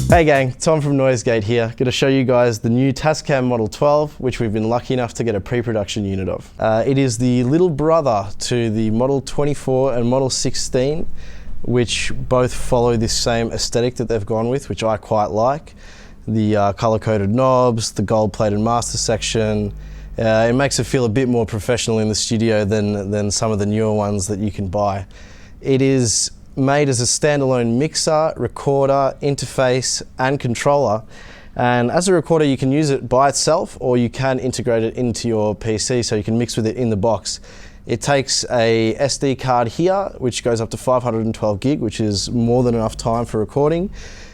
Hey gang, Tom from NoiseGate here. Going to show you guys the new Tascam Model 12, which we've been lucky enough to get a pre-production unit of. It is the little brother to the Model 24 and Model 16, which both follow this same aesthetic that they've gone with, which I quite like. The color-coded knobs, the gold-plated master section. It makes it feel a bit more professional in the studio than some of the newer ones that you can buy. It is made as a standalone mixer, recorder, interface and controller, and as a recorder you can use it by itself or you can integrate it into your PC so you can mix with it in the box. It takes a SD card here which goes up to 512 gig, which is more than enough time for recording.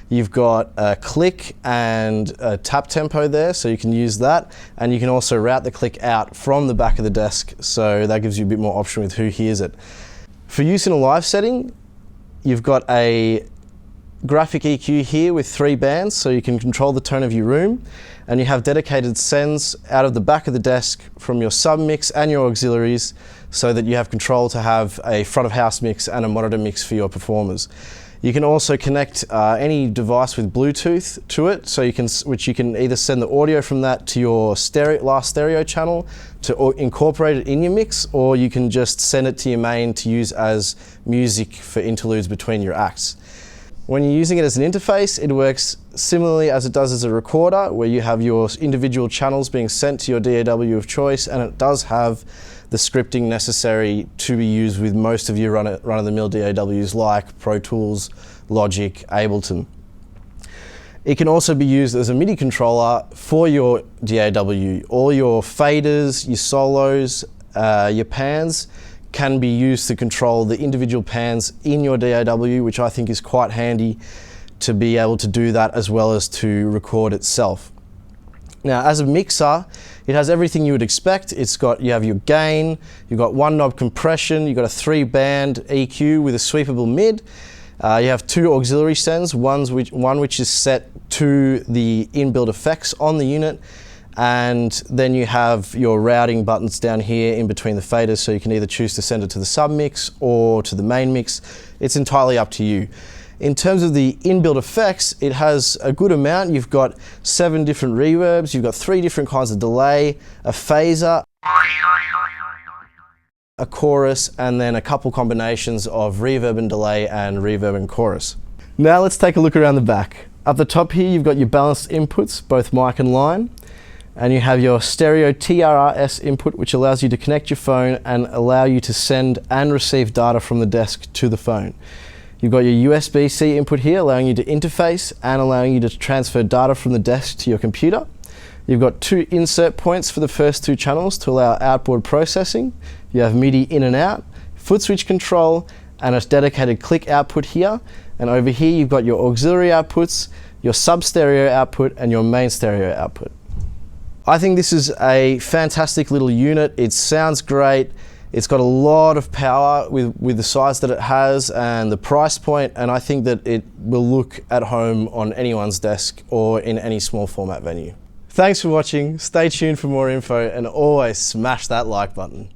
You've got a click and a tap tempo there, so you can use that, and you can also route the click out from the back of the desk, so that gives you a bit more option with who hears it. For use in a live setting, you've got a graphic EQ here with 3 bands, so you can control the tone of your room, and you have dedicated sends out of the back of the desk from your sub mix and your auxiliaries, so that you have control to have a front of house mix and a monitor mix for your performers. You can also connect any device with Bluetooth to it, so which you can either send the audio from that to your last stereo channel to incorporate it in your mix, or you can just send it to your main to use as music for interludes between your acts. When you're using it as an interface, it works similarly as it does as a recorder, where you have your individual channels being sent to your DAW of choice, and it does have the scripting necessary to be used with most of your run-of-the-mill DAWs like Pro Tools, Logic, Ableton. It can also be used as a MIDI controller for your DAW. All your faders, your solos, your pans can be used to control the individual pans in your DAW, which I think is quite handy to be able to do that as well as to record itself. Now, as a mixer, it has everything you would expect. You have your gain, you've got 1 knob compression, you've got a 3-band EQ with a sweepable mid. You have 2 auxiliary sends, one which is set to the inbuilt effects on the unit, and then you have your routing buttons down here in between the faders, so you can either choose to send it to the sub mix or to the main mix. It's entirely up to you. In terms of the inbuilt effects, it has a good amount. You've got 7 different reverbs, you've got 3 different kinds of delay, a phaser, a chorus, and then a couple combinations of reverb and delay and reverb and chorus. Now let's take a look around the back. Up the top here, you've got your balanced inputs, both mic and line, and you have your stereo TRRS input, which allows you to connect your phone and allow you to send and receive data from the desk to the phone. You've got your USB-C input here, allowing you to interface and allowing you to transfer data from the desk to your computer. You've got 2 insert points for the first 2 channels to allow outboard processing. You have MIDI in and out, foot switch control, and a dedicated click output here. And over here you've got your auxiliary outputs, your sub stereo output, and your main stereo output. I think this is a fantastic little unit. It sounds great. It's got a lot of power with the size that it has and the price point, and I think that it will look at home on anyone's desk or in any small format venue. Thanks for watching, stay tuned for more info, and always smash that like button.